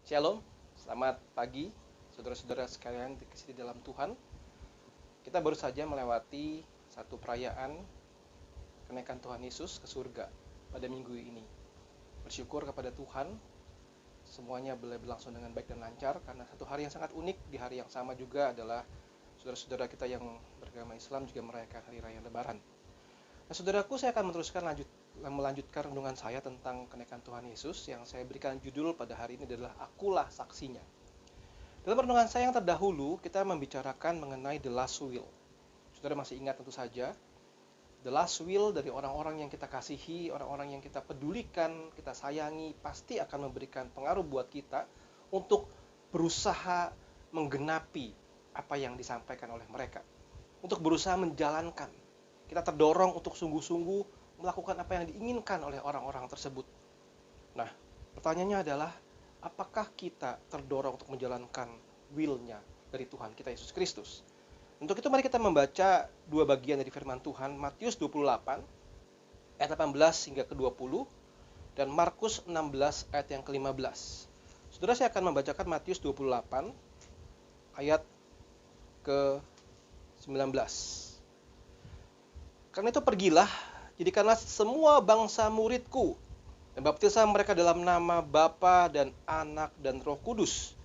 Shalom, selamat pagi saudara-saudara sekalian dikasihi dalam Tuhan. Kita baru saja melewati satu perayaan kenaikan Tuhan Yesus ke surga pada minggu ini. Bersyukur kepada Tuhan, semuanya boleh berlangsung dengan baik dan lancar karena satu hari yang sangat unik. Di hari yang sama juga adalah saudara-saudara kita yang beragama Islam juga merayakan hari raya Lebaran. Nah, saudaraku, saya akan melanjutkan renungan saya tentang kenaikan Tuhan Yesus yang saya berikan judul pada hari ini adalah Akulah Saksinya. Dalam renungan saya yang terdahulu, kita membicarakan mengenai the last will. Saudara masih ingat tentu saja, the last will dari orang-orang yang kita kasihi, orang-orang yang kita pedulikan, kita sayangi, pasti akan memberikan pengaruh buat kita untuk berusaha menggenapi apa yang disampaikan oleh mereka. Untuk berusaha menjalankan. Kita terdorong untuk sungguh-sungguh melakukan apa yang diinginkan oleh orang-orang tersebut. Nah, pertanyaannya adalah, apakah kita terdorong untuk menjalankan will-nya dari Tuhan kita Yesus Kristus? Untuk itu mari kita membaca dua bagian dari firman Tuhan, Matius 28 ayat 18 hingga ke-20 dan Markus 16 ayat yang ke-15. Saudara, saya akan membacakan Matius 28 ayat ke-19. Karena itu pergilah, jadikanlah semua bangsa muridku, dan baptislah mereka dalam nama Bapa dan Anak dan Roh Kudus.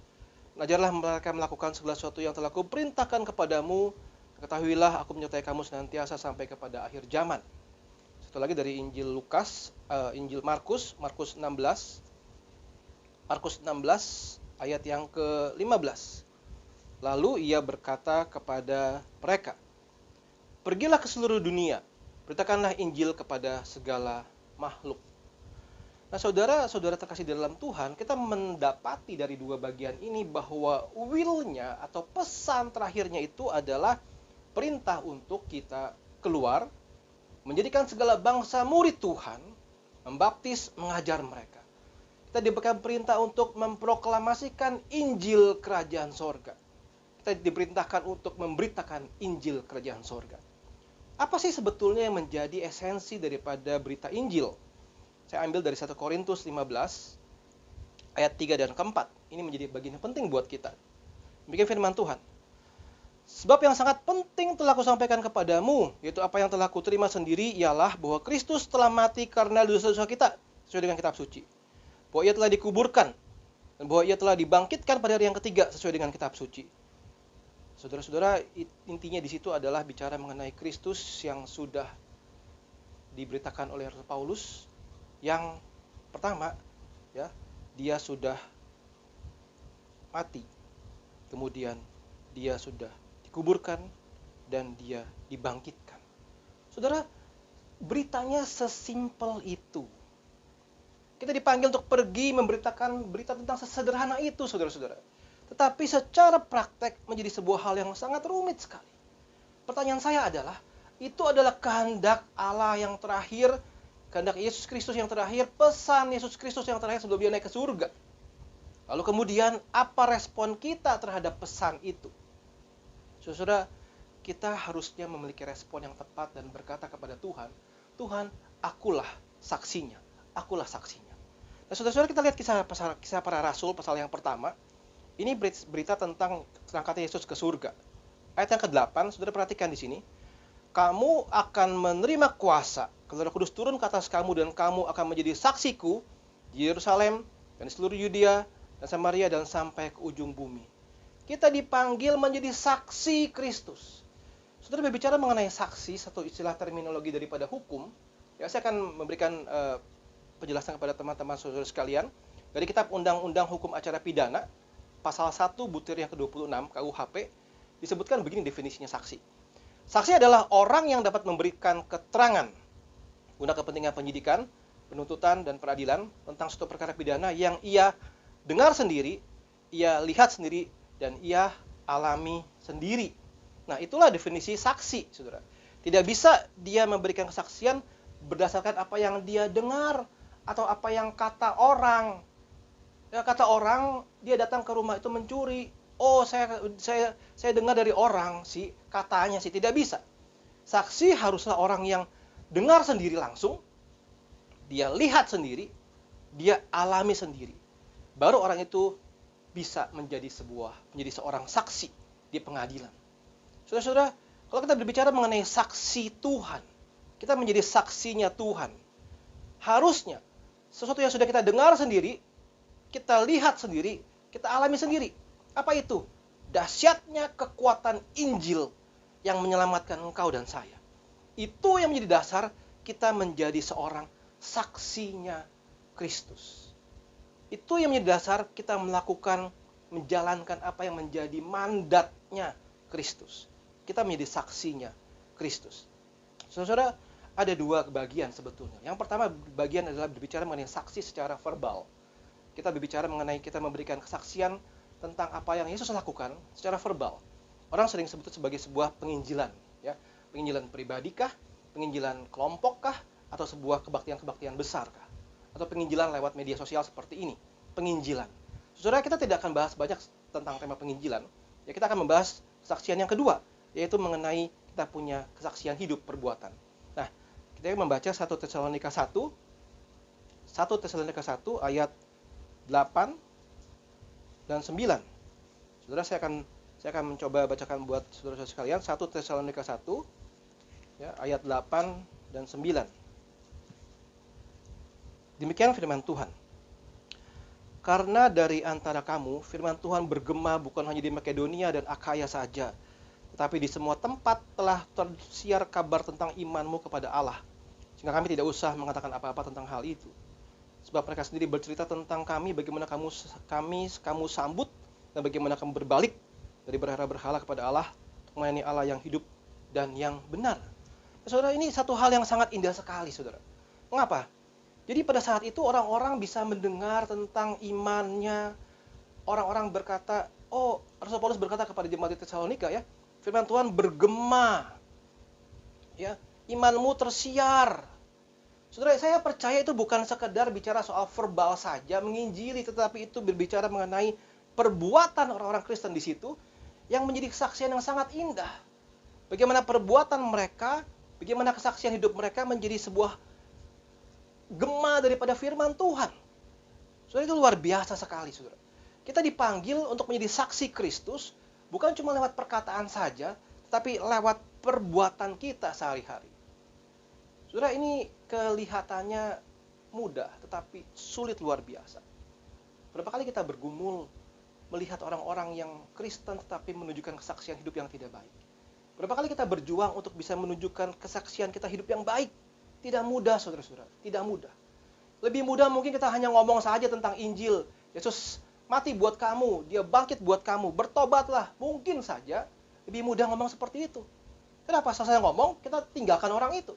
Ajarlah mereka melakukan segala sesuatu yang telah kuperintahkan kepadamu. Ketahuilah aku menyertai kamu senantiasa sampai kepada akhir zaman. Satu lagi dari Injil Injil Markus 16 ayat yang ke-15. Lalu ia berkata kepada mereka, pergilah ke seluruh dunia, beritakanlah Injil kepada segala makhluk. Nah, saudara-saudara terkasih dalam Tuhan, kita mendapati dari dua bagian ini bahwa will-nya atau pesan terakhirnya itu adalah perintah untuk kita keluar, menjadikan segala bangsa murid Tuhan, membaptis, mengajar mereka. Kita diberikan perintah untuk memproklamasikan Injil Kerajaan Sorga. Kita diperintahkan untuk memberitakan Injil Kerajaan Sorga. Apa sih sebetulnya yang menjadi esensi daripada berita Injil? Saya ambil dari 1 Korintus 15 ayat 3 dan 4. Ini menjadi bagian yang penting buat kita. Demikian firman Tuhan. Sebab yang sangat penting telah kusampaikan kepadamu, yaitu apa yang telah kuterima sendiri, ialah bahwa Kristus telah mati karena dosa-dosa kita, sesuai dengan kitab suci. Bahwa ia telah dikuburkan, dan bahwa ia telah dibangkitkan pada hari yang ketiga, sesuai dengan kitab suci. Saudara-saudara, intinya di situ adalah bicara mengenai Kristus yang sudah diberitakan oleh Rasul Paulus. Yang pertama, ya, dia sudah mati, kemudian dia sudah dikuburkan dan dia dibangkitkan. Saudara, beritanya sesimpel itu. Kita dipanggil untuk pergi memberitakan berita tentang sesederhana itu, saudara-saudara. Tetapi secara praktek menjadi sebuah hal yang sangat rumit sekali. Pertanyaan saya adalah, itu adalah kehendak Allah yang terakhir, kehendak Yesus Kristus yang terakhir, pesan Yesus Kristus yang terakhir sebelum dia naik ke surga. Lalu kemudian, apa respon kita terhadap pesan itu? Saudara, kita harusnya memiliki respon yang tepat dan berkata kepada Tuhan, Tuhan, akulah saksinya, akulah saksinya. Nah, saudara-saudara, kita lihat kisah para rasul, pasal yang pertama. Ini berita tentang terangkatnya Yesus ke surga. Ayat yang ke-8, saudara perhatikan di sini. Kamu akan menerima kuasa, kalau Roh Kudus turun ke atas kamu, dan kamu akan menjadi saksiku di Yerusalem dan di seluruh Yudea dan Samaria dan sampai ke ujung bumi. Kita dipanggil menjadi saksi Kristus. Saudara berbicara mengenai saksi, satu istilah terminologi daripada hukum. Ya, saya akan memberikan penjelasan kepada teman-teman saudara sekalian dari kitab Undang-Undang Hukum Acara Pidana. Pasal 1 butir yang ke-26 KUHP disebutkan begini definisinya saksi. Saksi adalah orang yang dapat memberikan keterangan guna kepentingan penyidikan, penuntutan, dan peradilan tentang suatu perkara pidana yang ia dengar sendiri, ia lihat sendiri, dan ia alami sendiri. Nah, itulah definisi saksi, saudara. Tidak bisa dia memberikan kesaksian berdasarkan apa yang dia dengar atau apa yang kata orang. Ya, kata orang, dia datang ke rumah itu mencuri. Oh, saya dengar dari orang sih, katanya sih. Tidak bisa. Saksi haruslah orang yang dengar sendiri langsung, dia lihat sendiri, dia alami sendiri. Baru orang itu bisa menjadi seorang saksi di pengadilan. Saudara-saudara, kalau kita berbicara mengenai saksi Tuhan, kita menjadi saksinya Tuhan. Harusnya sesuatu yang sudah kita dengar sendiri, kita lihat sendiri, kita alami sendiri. Apa itu? Dahsyatnya kekuatan Injil yang menyelamatkan engkau dan saya. Itu yang menjadi dasar kita menjadi seorang saksinya Kristus. Itu yang menjadi dasar kita menjalankan apa yang menjadi mandatnya Kristus. Kita menjadi saksinya Kristus. Saudara, ada dua bagian sebetulnya. Yang pertama bagian adalah berbicara mengenai saksi secara verbal. Kita berbicara mengenai kita memberikan kesaksian tentang apa yang Yesus lakukan secara verbal. Orang sering sebut sebagai sebuah penginjilan, ya. Penginjilan pribadikah, penginjilan kelompokkah, atau sebuah kebaktian-kebaktian besarkah? Atau penginjilan lewat media sosial seperti ini, penginjilan. Saudara, kita tidak akan bahas banyak tentang tema penginjilan. Ya, kita akan membahas kesaksian yang kedua, yaitu mengenai kita punya kesaksian hidup perbuatan. Nah, kita membaca 1 Tesalonika 1 ayat 8 dan 9. Saudara, saya akan mencoba bacakan buat saudara-saudara sekalian 1 Tesalonika 1 ya, ayat 8 dan 9. Demikian firman Tuhan. Karena dari antara kamu firman Tuhan bergema bukan hanya di Makedonia dan Akhaya saja, tetapi di semua tempat telah tersiar kabar tentang imanmu kepada Allah. Sehingga kami tidak usah mengatakan apa-apa tentang hal itu. Sebab mereka sendiri bercerita tentang kami, bagaimana kamu sambut, dan bagaimana kamu berbalik dari berhala-berhala kepada Allah, untuk melayani Allah yang hidup dan yang benar. Saudara, ini satu hal yang sangat indah sekali, saudara. Mengapa? Jadi pada saat itu orang-orang bisa mendengar tentang imannya. Orang-orang berkata, Rasul Paulus berkata kepada jemaat di Tesalonika, ya, firman Tuhan bergema, ya, imanmu tersiar. Saudara, saya percaya itu bukan sekedar bicara soal verbal saja, menginjili, tetapi itu berbicara mengenai perbuatan orang-orang Kristen di situ yang menjadi kesaksian yang sangat indah. Bagaimana perbuatan mereka, bagaimana kesaksian hidup mereka menjadi sebuah gema daripada firman Tuhan. Saudara, itu luar biasa sekali, saudara. Kita dipanggil untuk menjadi saksi Kristus, bukan cuma lewat perkataan saja, tetapi lewat perbuatan kita sehari-hari. Saudara, ini kelihatannya mudah, tetapi sulit luar biasa. Berapa kali kita bergumul melihat orang-orang yang Kristen tetapi menunjukkan kesaksian hidup yang tidak baik. Berapa kali kita berjuang untuk bisa menunjukkan kesaksian kita hidup yang baik. Tidak mudah, saudara-saudara. Tidak mudah. Lebih mudah mungkin kita hanya ngomong saja tentang Injil. Yesus mati buat kamu, dia bangkit buat kamu, bertobatlah. Mungkin saja lebih mudah ngomong seperti itu. Kenapa? Selesai ngomong, kita tinggalkan orang itu.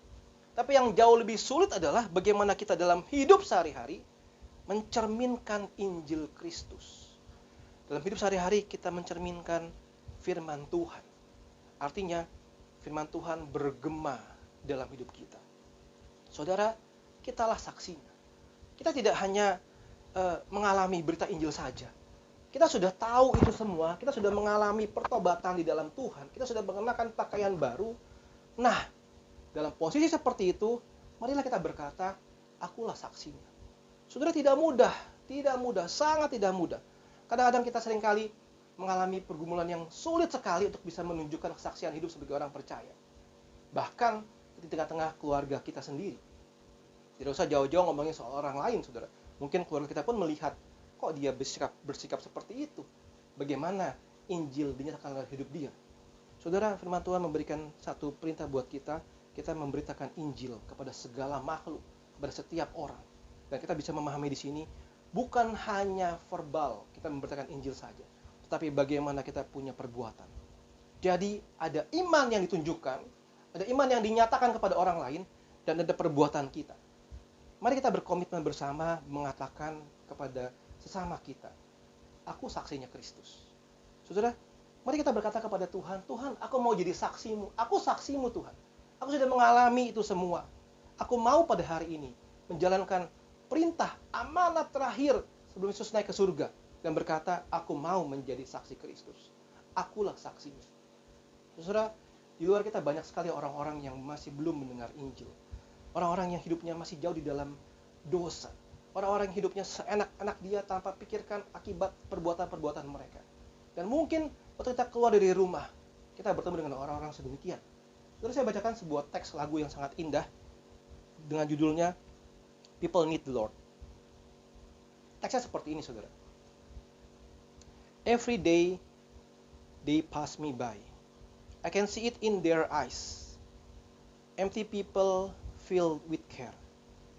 Tapi yang jauh lebih sulit adalah bagaimana kita dalam hidup sehari-hari mencerminkan Injil Kristus. Dalam hidup sehari-hari kita mencerminkan firman Tuhan. Artinya, firman Tuhan bergema dalam hidup kita. Saudara, kitalah saksinya. Kita tidak hanya mengalami berita Injil saja. Kita sudah tahu itu semua, kita sudah mengalami pertobatan di dalam Tuhan, kita sudah mengenakan pakaian baru. Nah, dalam posisi seperti itu, marilah kita berkata, akulah saksinya. Saudara, tidak mudah, sangat tidak mudah. Kadang-kadang kita seringkali mengalami pergumulan yang sulit sekali untuk bisa menunjukkan kesaksian hidup sebagai orang percaya. Bahkan di tengah-tengah keluarga kita sendiri. Tidak usah jauh-jauh ngomongin soal orang lain, saudara. Mungkin keluarga kita pun melihat, kok dia bersikap seperti itu. Bagaimana Injil dinyatakan dalam hidup dia. Saudara, firman Tuhan memberikan satu perintah buat kita memberitakan Injil kepada segala makhluk, kepada setiap orang. Dan kita bisa memahami di sini, bukan hanya verbal kita memberitakan Injil saja, tetapi bagaimana kita punya perbuatan. Jadi ada iman yang ditunjukkan, ada iman yang dinyatakan kepada orang lain, dan ada perbuatan kita. Mari kita berkomitmen bersama mengatakan kepada sesama kita, aku saksinya Kristus. Saudara, mari kita berkata kepada Tuhan, Tuhan, aku mau jadi saksimu. Aku saksimu, Tuhan. Aku sudah mengalami itu semua. Aku mau pada hari ini menjalankan perintah, amanat terakhir sebelum Yesus naik ke surga. Dan berkata, aku mau menjadi saksi Kristus. Akulah saksinya. Saudara, di luar kita banyak sekali orang-orang yang masih belum mendengar Injil. Orang-orang yang hidupnya masih jauh di dalam dosa. Orang-orang yang hidupnya seenak-enak dia tanpa pikirkan akibat perbuatan-perbuatan mereka. Dan mungkin waktu kita keluar dari rumah, kita bertemu dengan orang-orang sedemikian. Terus saya bacakan sebuah teks lagu yang sangat indah dengan judulnya People Need the Lord. Teksnya seperti ini, saudara. Every day they pass me by. I can see it in their eyes. Empty people filled with care,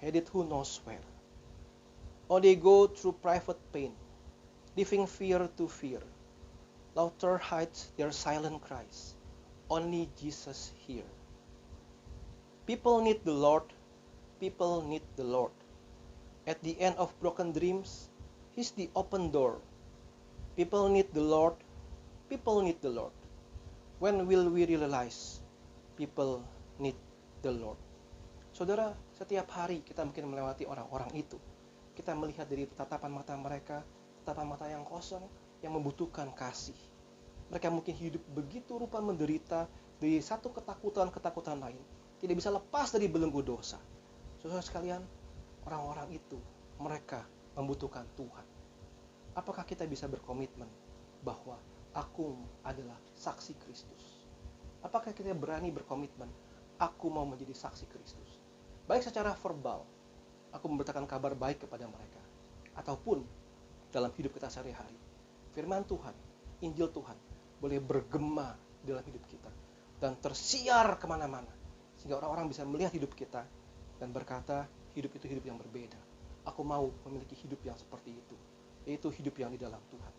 headed who knows where. Or they go through private pain, living fear to fear. Laughter hides their silent cries. Only Jesus here. People need the Lord. People need the Lord. At the end of broken dreams, He's the open door. People need the Lord. People need the Lord. When will we realize people need the Lord? Saudara, setiap hari kita mungkin melewati orang-orang itu. Kita melihat dari tatapan mata mereka, tatapan mata yang kosong, yang membutuhkan kasih. Mereka mungkin hidup begitu rupa menderita dari satu ketakutan lain. Tidak bisa lepas dari belenggu dosa. Saudara sekalian, orang-orang itu, mereka membutuhkan Tuhan. Apakah kita bisa berkomitmen bahwa aku adalah saksi Kristus? Apakah kita berani berkomitmen, aku mau menjadi saksi Kristus? Baik secara verbal, aku memberitakan kabar baik kepada mereka. Ataupun dalam hidup kita sehari-hari, firman Tuhan, Injil Tuhan, boleh bergema dalam hidup kita. Dan tersiar kemana-mana. Sehingga orang-orang bisa melihat hidup kita dan berkata, hidup itu hidup yang berbeda. Aku mau memiliki hidup yang seperti itu. Yaitu hidup yang di dalam Tuhan.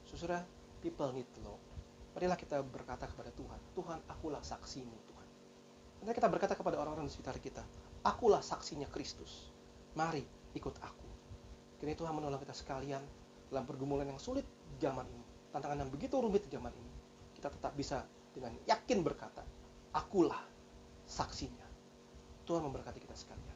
Saudara, people need the Lord. Marilah kita berkata kepada Tuhan, Tuhan, akulah saksimu Tuhan. Nanti kita berkata kepada orang-orang di sekitar kita, akulah saksinya Kristus. Mari ikut aku. Kiranya Tuhan menolong kita sekalian dalam pergumulan yang sulit zaman ini. Tantangan yang begitu rumit di zaman ini. Kita tetap bisa dengan yakin berkata, akulah saksinya. Tuhan memberkati kita sekalian.